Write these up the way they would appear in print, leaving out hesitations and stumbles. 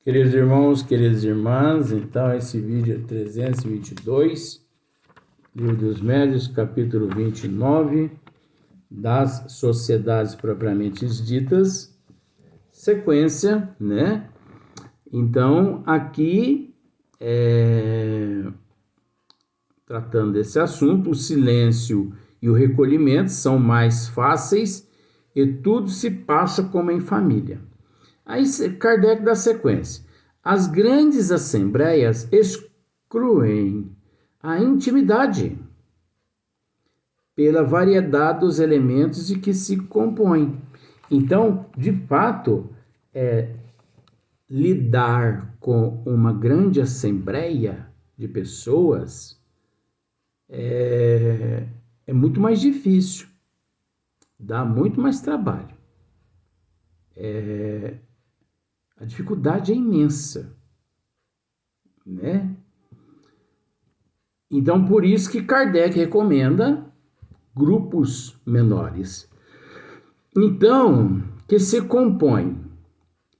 Queridos irmãos, queridas irmãs, então esse vídeo é 322, Livro dos Médiuns, capítulo 29, das sociedades propriamente ditas, sequência, né? Então, aqui, tratando desse assunto, o silêncio e o recolhimento são mais fáceis e tudo se passa como em família. Aí Kardec dá sequência. As grandes assembleias excluem a intimidade pela variedade dos elementos de que se compõem. Então, de fato, lidar com uma grande assembleia de pessoas é muito mais difícil, dá muito mais trabalho. A dificuldade é imensa, né? Então, por isso que Kardec recomenda grupos menores. Então, que se compõem.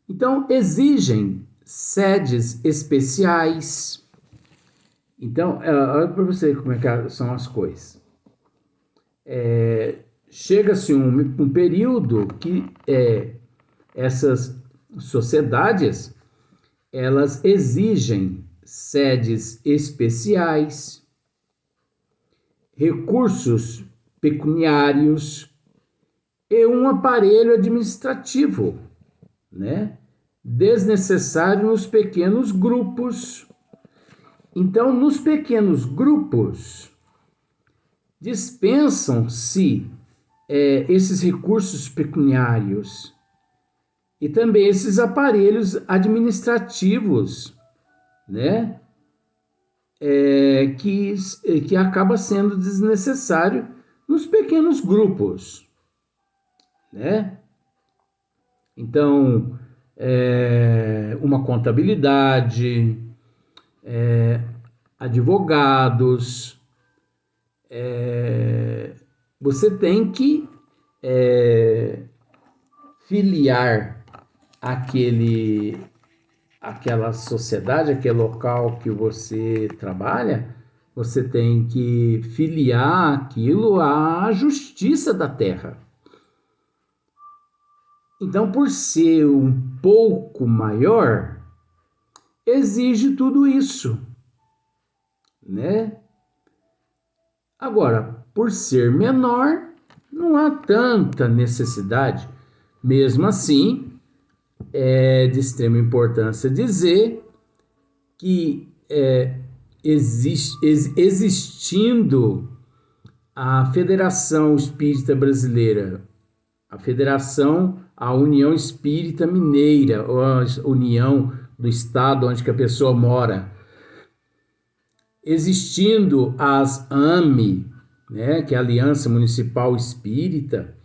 Então, exigem sedes especiais. Então, olha para você como é que são as coisas. Chega-se um período que essas sociedades, elas exigem sedes especiais, recursos pecuniários e um aparelho administrativo, né? Desnecessário nos pequenos grupos. Então, nos pequenos grupos, dispensam-se esses recursos pecuniários e também esses aparelhos administrativos, né? Que acaba sendo desnecessário nos pequenos grupos, né? Então, uma contabilidade, advogados, você tem que filiar aquela sociedade, aquele local que você trabalha, você tem que filiar aquilo à justiça da terra. Então, por ser um pouco maior, exige tudo isso, né? Agora, por ser menor, não há tanta necessidade. Mesmo assim, é de extrema importância dizer que existindo a Federação Espírita Brasileira, a União Espírita Mineira, ou a União do Estado onde que a pessoa mora, existindo as AME, né, que é a Aliança Municipal Espírita,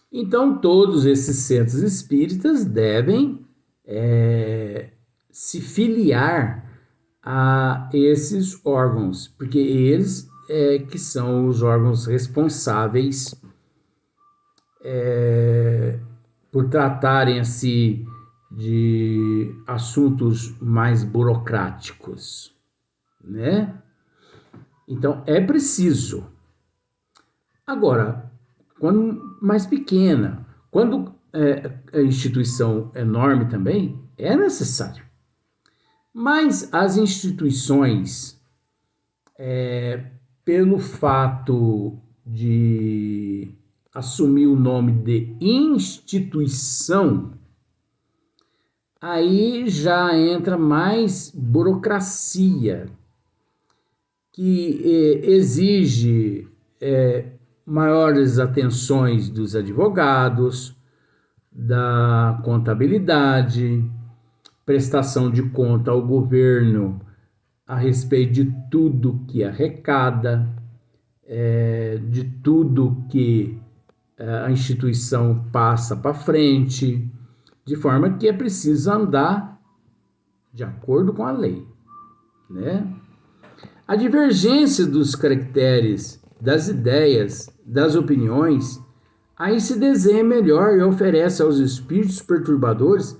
então todos esses centros espíritas devem se filiar a esses órgãos, porque eles que são os órgãos responsáveis por tratarem assim de assuntos mais burocráticos, né? Então é preciso. Agora, quando mais pequena, quando a instituição é enorme também, é necessário. Mas as instituições, pelo fato de assumir o nome de instituição, aí já entra mais burocracia, que exige maiores atenções dos advogados, da contabilidade, prestação de conta ao governo a respeito de tudo que arrecada, de tudo que a instituição passa para frente, de forma que é preciso andar de acordo com a lei, né? A divergência dos caracteres, das ideias, das opiniões, aí se desenha melhor e oferece aos espíritos perturbadores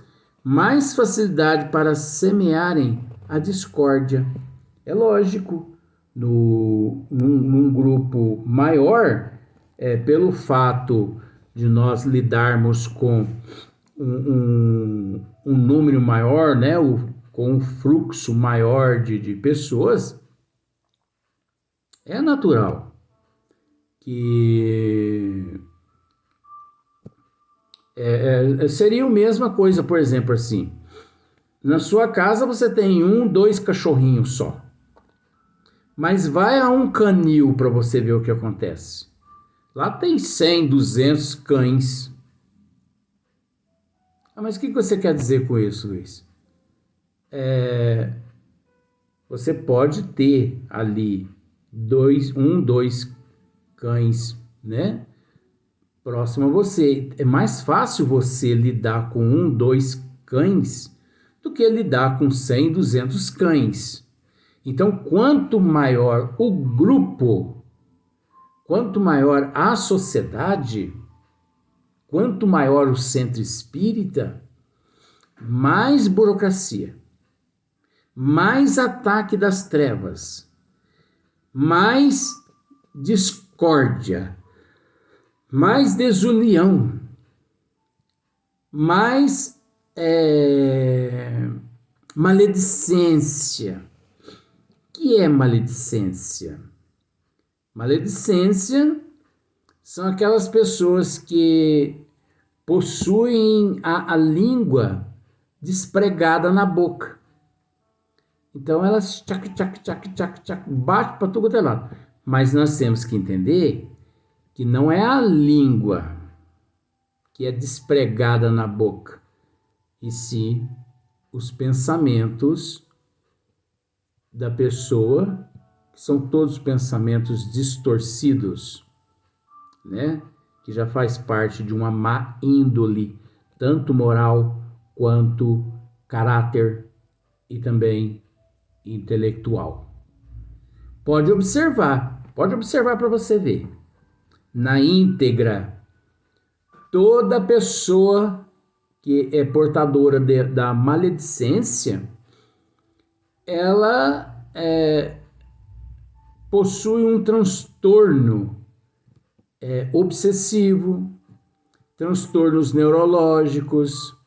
mais facilidade para semearem a discórdia. É lógico, num grupo maior, pelo fato de nós lidarmos com um número maior, né, com um fluxo maior de pessoas, é natural que seria a mesma coisa, por exemplo, assim, na sua casa você tem 1, 2 cachorrinhos só, mas vai a um canil para você ver o que acontece. Lá tem 100, 200 cães. Mas o que você quer dizer com isso, Luiz? Você pode ter ali 2 cães, né? Próximo a você. É mais fácil você lidar com 1, 2 cães do que lidar com 100, 200 cães. Então, quanto maior o grupo, quanto maior a sociedade, quanto maior o centro espírita, mais burocracia, mais ataque das trevas, mais discórdia, mais desunião, mais maledicência. O que é maledicência? Maledicência são aquelas pessoas que possuem a língua despregada na boca. Então elas bate para tudo quanto é lado. Mas nós temos que entender que não é a língua que é despregada na boca, e sim os pensamentos da pessoa, que são todos pensamentos distorcidos, né? Que já faz parte de uma má índole, tanto moral quanto caráter e também intelectual. Pode observar para você ver. Na íntegra, toda pessoa que é portadora da maledicência, ela possui um transtorno obsessivo, transtornos neurológicos,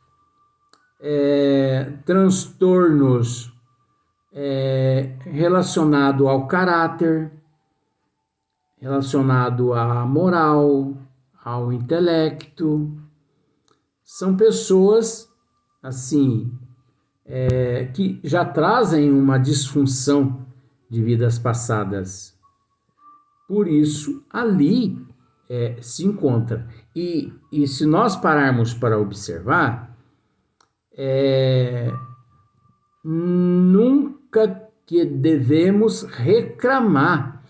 transtornos relacionados ao caráter, relacionado à moral, ao intelecto. São pessoas, assim, que já trazem uma disfunção de vidas passadas. Por isso, ali se encontra. E se nós pararmos para observar, nunca que devemos reclamar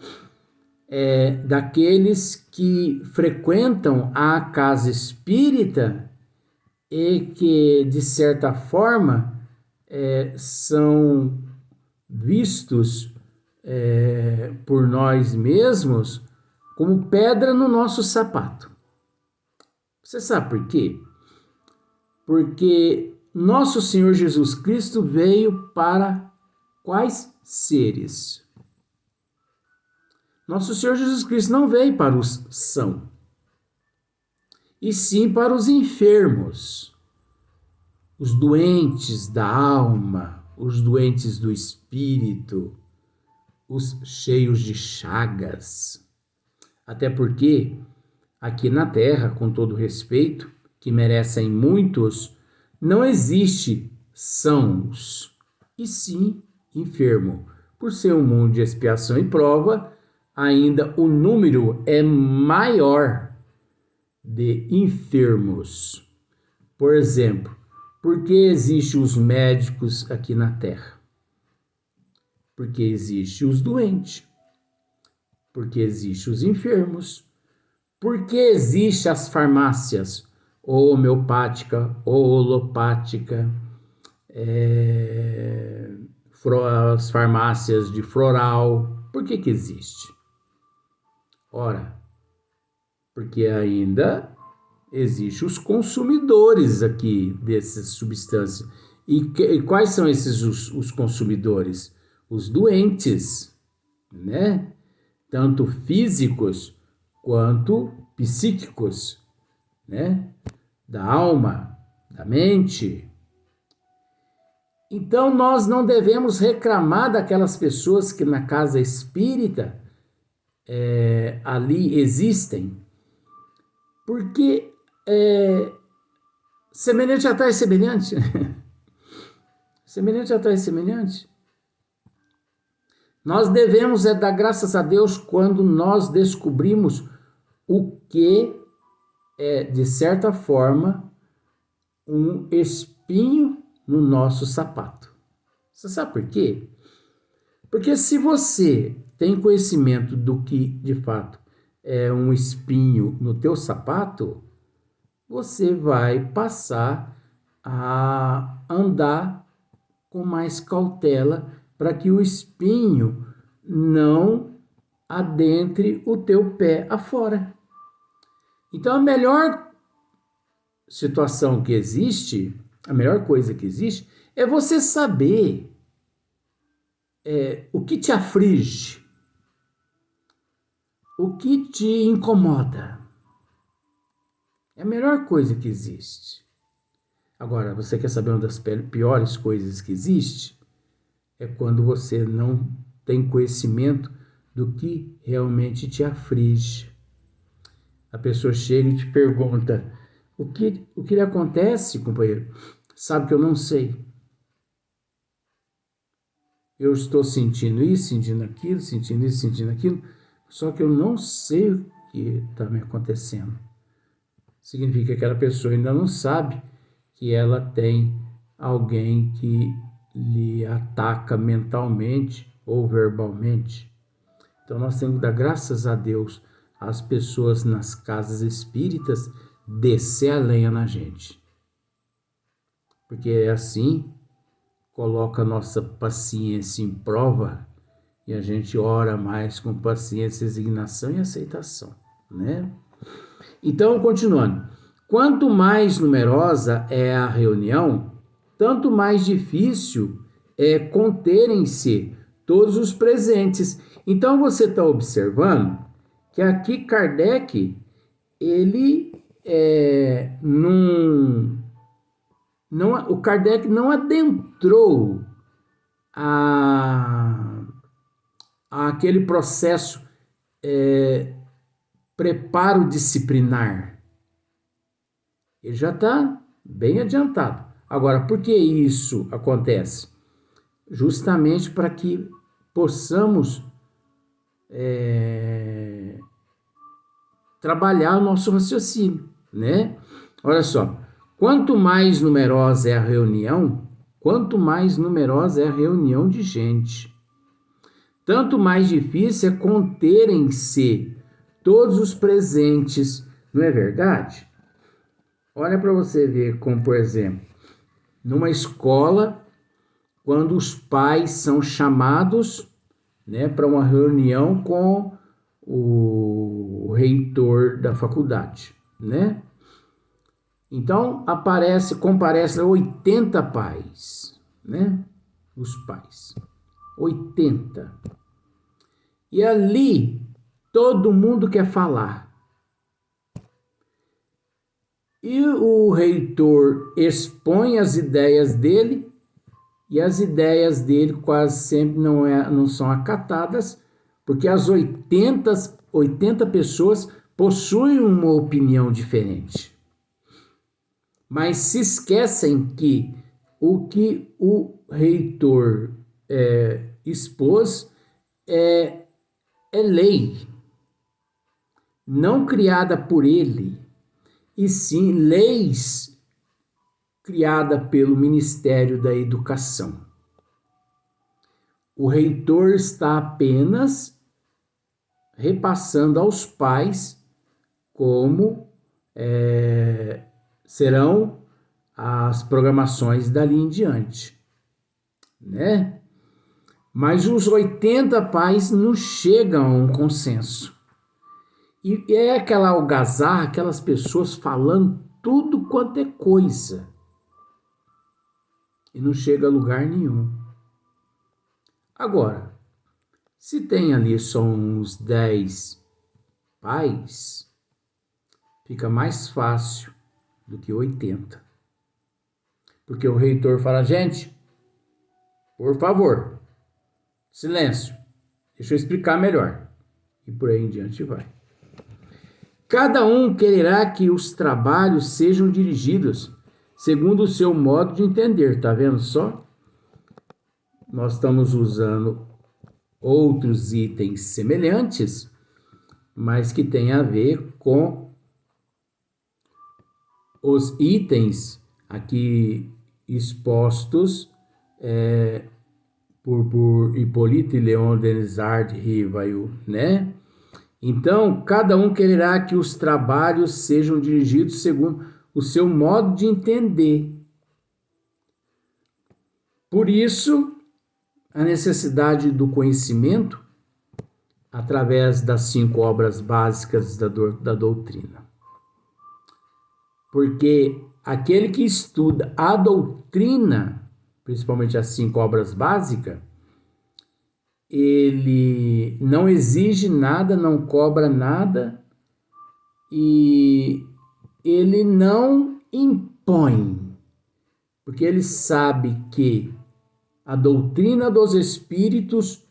daqueles que frequentam a casa espírita e que, de certa forma, são vistos por nós mesmos como pedra no nosso sapato. Você sabe por quê? Porque nosso Senhor Jesus Cristo veio para quais seres? Nosso Senhor Jesus Cristo não veio para os sãos, e sim para os enfermos, os doentes da alma, os doentes do espírito, os cheios de chagas. Até porque, aqui na Terra, com todo respeito, que merecem muitos, não existe sãos, e sim enfermo. Por ser um mundo de expiação e prova, ainda o número é maior de enfermos. Por exemplo, por que existem os médicos aqui na Terra? Porque existem os doentes. Porque existem os enfermos. Porque existem as farmácias homeopática, holopática, as farmácias de floral. Por que existe? Ora, porque ainda Existem os consumidores aqui dessas substâncias. E quais são esses os consumidores? Os doentes, né? Tanto físicos quanto psíquicos, né? Da alma, da mente. Então, nós não devemos reclamar daquelas pessoas que na casa espírita ali existem, porque semelhante atrai semelhante. Semelhante atrai semelhante. Nós devemos dar graças a Deus quando nós descobrimos o que é, de certa forma, um espinho no nosso sapato. Você sabe por quê? Porque se você tem conhecimento do que, de fato, é um espinho no teu sapato, você vai passar a andar com mais cautela para que o espinho não adentre o teu pé afora. Então, a melhor situação que existe, a melhor coisa que existe, é você saber o que te aflige, o que te incomoda. É a melhor coisa que existe. Agora, você quer saber uma das piores coisas que existe? É quando você não tem conhecimento do que realmente te aflige. A pessoa chega e te pergunta, o que lhe acontece, companheiro? Sabe que eu não sei. Eu estou sentindo isso, sentindo aquilo, sentindo isso, sentindo aquilo, só que eu não sei o que está me acontecendo. Significa que aquela pessoa ainda não sabe que ela tem alguém que lhe ataca mentalmente ou verbalmente. Então nós temos que dar graças a Deus às pessoas nas casas espíritas descer a lenha na gente. Porque é assim, coloca a nossa paciência em prova e a gente ora mais com paciência, resignação e aceitação, né? Então, continuando. Quanto mais numerosa é a reunião, tanto mais difícil é conterem-se todos os presentes. Então, você está observando que aqui Kardec, ele o Kardec não adentrou aquele processo preparo disciplinar. Ele já está bem adiantado. Agora, por que isso acontece? Justamente para que possamos trabalhar o nosso raciocínio, né? Olha só, quanto mais numerosa é a reunião, de gente, tanto mais difícil é conterem-se todos os presentes, não é verdade? Olha para você ver como, por exemplo, numa escola, quando os pais são chamados, né, para uma reunião com o reitor da faculdade, né? Então, comparecem 80 pais, né? Os pais. 80. E ali, todo mundo quer falar. E o reitor expõe as ideias dele, e as ideias dele quase sempre não são acatadas, porque as 80 pessoas possuem uma opinião diferente. Mas se esquecem que o reitor expôs é lei, não criada por ele, e sim leis criadas pelo Ministério da Educação. O reitor está apenas repassando aos pais como serão as programações dali em diante, né? Mas os 80 pais não chegam a um consenso. E é aquela algazarra, aquelas pessoas falando tudo quanto é coisa. E não chega a lugar nenhum. Agora, se tem ali só uns 10 pais, fica mais fácil do que 80. Porque o reitor fala, gente, por favor, silêncio, deixa eu explicar melhor. E por aí em diante vai. Cada um quererá que os trabalhos sejam dirigidos segundo o seu modo de entender, tá vendo só? Nós estamos usando outros itens semelhantes, mas que tem a ver com os itens aqui expostos por Hippolyte Léon Denisard Rivail, né? Então, cada um quererá que os trabalhos sejam dirigidos segundo o seu modo de entender. Por isso, a necessidade do conhecimento através das 5 obras básicas da doutrina. Porque aquele que estuda a doutrina, principalmente as 5 obras básicas, ele não exige nada, não cobra nada e ele não impõe, porque ele sabe que a doutrina dos espíritos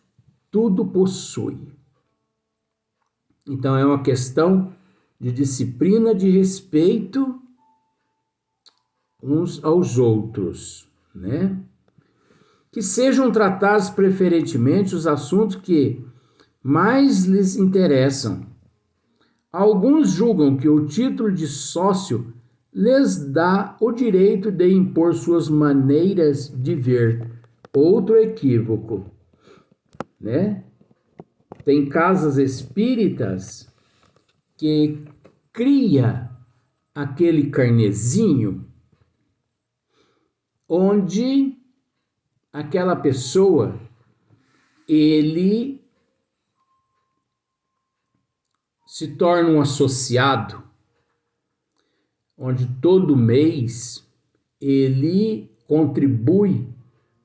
tudo possui. Então é uma questão de disciplina, de respeito uns aos outros, né? Que sejam tratados preferentemente os assuntos que mais lhes interessam. Alguns julgam que o título de sócio lhes dá o direito de impor suas maneiras de ver. Outro equívoco, né? Tem casas espíritas que cria aquele carnezinho onde aquela pessoa, ele se torna um associado, onde todo mês ele contribui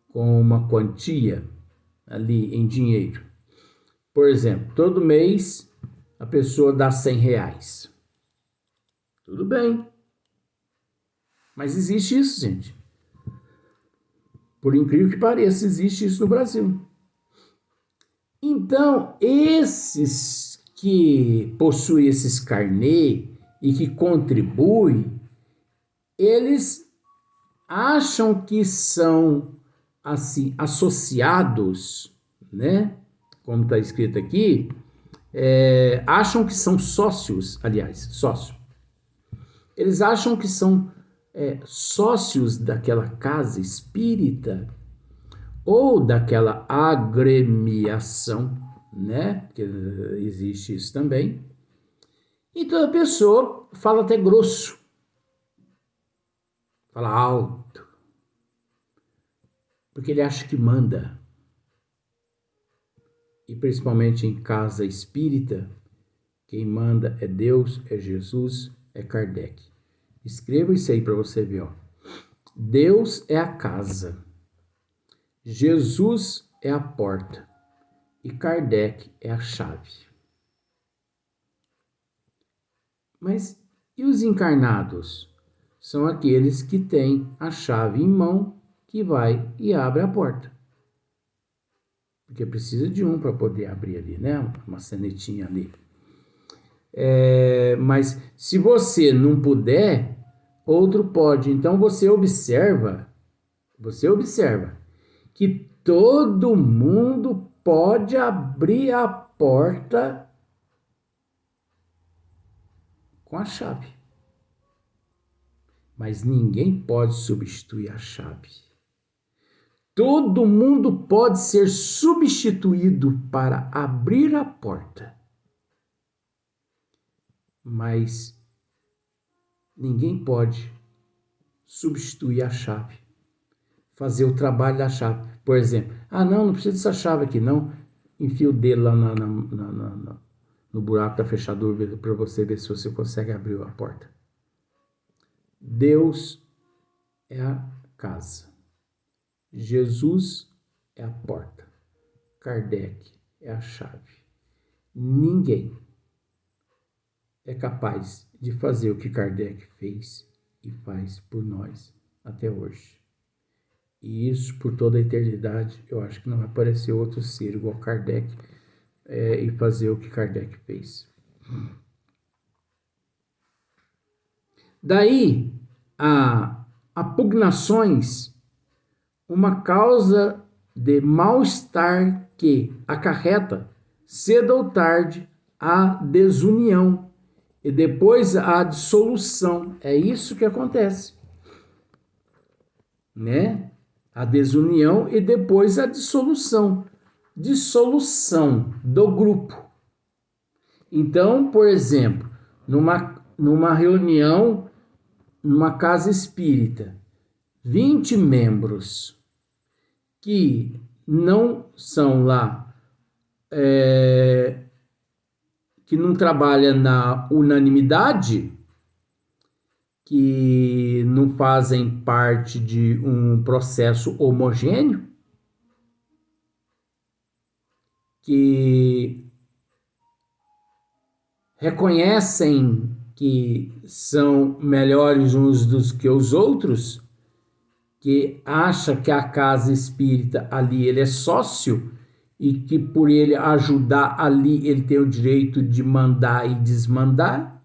com uma quantia ali em dinheiro. Por exemplo, todo mês a pessoa dá R$100. Tudo bem. Mas existe isso, gente. Por incrível que pareça, existe isso no Brasil. Então, esses que possuem esses carnê e que contribuem, eles acham que são assim associados, né? Como está escrito aqui, acham que são sócios, aliás, sócio. Eles acham que são sócios daquela casa espírita ou daquela agremiação, né? Porque existe isso também. Então a pessoa fala até grosso, fala alto, porque ele acha que manda. E principalmente em casa espírita, quem manda é Deus, é Jesus, é Kardec. Escreva isso aí para você ver, ó. Deus é a casa, Jesus é a porta e Kardec é a chave. Mas e os encarnados? São aqueles que têm a chave em mão, que vai e abre a porta. Porque precisa de um para poder abrir ali, né? Uma sanetinha ali. Mas se você não puder, outro pode. Então você observa que todo mundo pode abrir a porta com a chave. Mas ninguém pode substituir a chave. Todo mundo pode ser substituído para abrir a porta. Mas ninguém pode substituir a chave. Fazer o trabalho da chave. Por exemplo, não precisa dessa chave aqui, não. Enfia o dedo lá no buraco da fechadura para você ver se você consegue abrir a porta. Deus é a casa. Jesus é a porta. Kardec é a chave. Ninguém é capaz de fazer o que Kardec fez e faz por nós até hoje. E isso por toda a eternidade. Eu acho que não vai aparecer outro ser igual Kardec e fazer o que Kardec fez. Daí a pugnações, uma causa de mal-estar que acarreta, cedo ou tarde, a desunião e depois a dissolução. É isso que acontece, né? A desunião e depois a dissolução. Dissolução do grupo. Então, por exemplo, numa reunião, numa casa espírita, 20 membros que não são lá, que não trabalham na unanimidade, que não fazem parte de um processo homogêneo, que reconhecem que são melhores uns dos que os outros, que acha que a casa espírita ali ele é sócio e que por ele ajudar ali ele tem o direito de mandar e desmandar.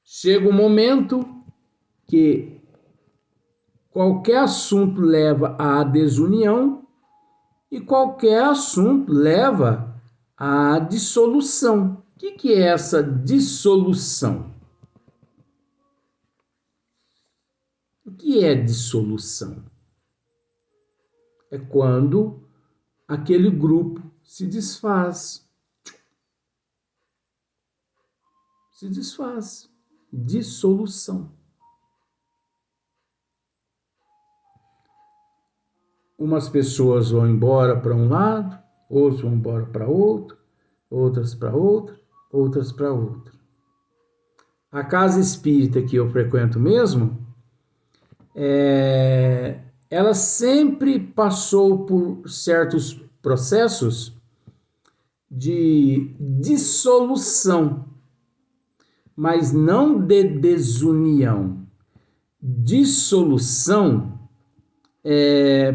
Chega um momento que qualquer assunto leva à desunião e qualquer assunto leva à dissolução. O que é essa dissolução? O que é dissolução? É quando aquele grupo se desfaz. Se desfaz. Dissolução. Umas pessoas vão embora para um lado, outros vão embora para outro, outras para outra, outras para outra. A casa espírita que eu frequento mesmo, ela sempre passou por certos processos de dissolução, mas não de desunião. Dissolução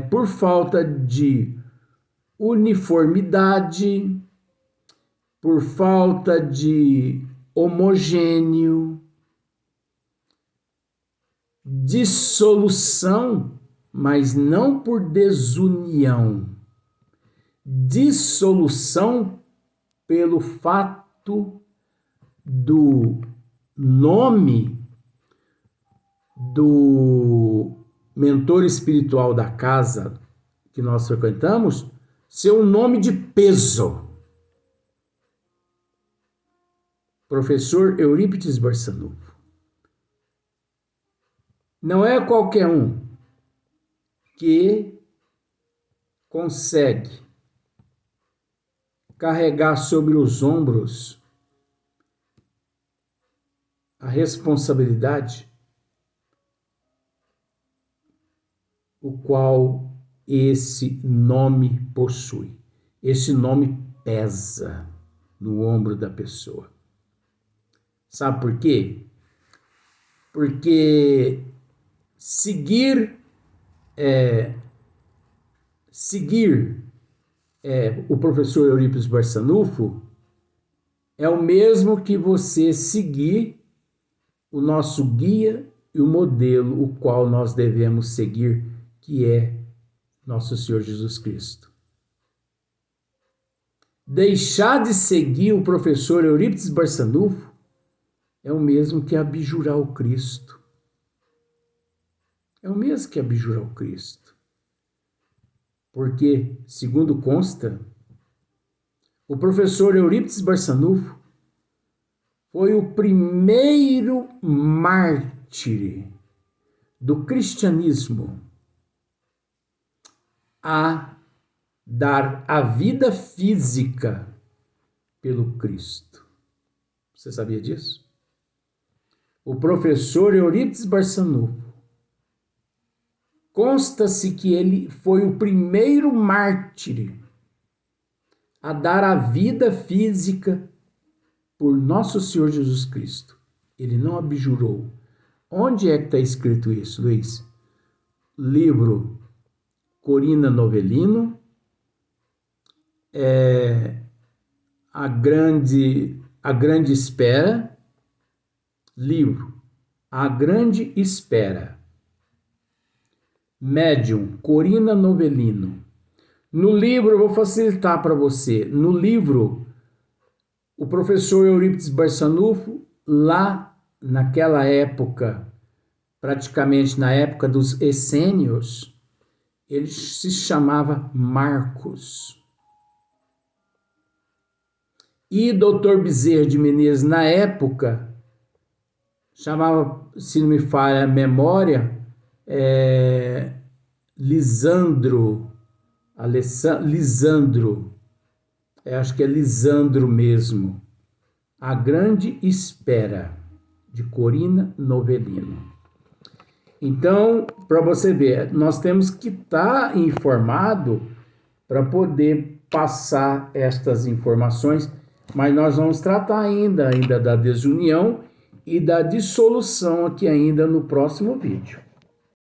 por falta de uniformidade, por falta de homogêneo. Dissolução, mas não por desunião. Dissolução pelo fato do nome do mentor espiritual da casa que nós frequentamos ser um nome de peso. Professor Eurípides Barçanufo. Não é qualquer um que consegue carregar sobre os ombros a responsabilidade o qual esse nome possui. Esse nome pesa no ombro da pessoa. Sabe por quê? Porque seguir o professor Eurípides Barçanufo é o mesmo que você seguir o nosso guia e o modelo o qual nós devemos seguir, que é nosso Senhor Jesus Cristo. Deixar de seguir o professor Eurípides Barçanufo é o mesmo que abjurar o Cristo. É o mesmo que abjurar o Cristo. Porque, segundo consta, o professor Eurípides Barçanufo foi o primeiro mártir do cristianismo a dar a vida física pelo Cristo. Você sabia disso? O professor Eurípides Barçanufo, consta-se que ele foi o primeiro mártir a dar a vida física por nosso Senhor Jesus Cristo. Ele não abjurou. Onde é que está escrito isso, Luiz? Livro Corina Novellino, A Grande Espera, livro A Grande Espera, médium Corina Novellino. No livro, eu vou facilitar para você, no livro, o professor Eurípides Barçanufo, lá naquela época, praticamente na época dos essênios, ele se chamava Marcos. E Dr. Bezerra de Menezes, na época, chamava, se não me falha a memória, Lisandro, acho que é Lisandro mesmo. A Grande Espera, de Corina Novellino. Então, para você ver, nós temos que estar informado para poder passar estas informações, mas nós vamos tratar ainda da desunião e da dissolução aqui ainda no próximo vídeo.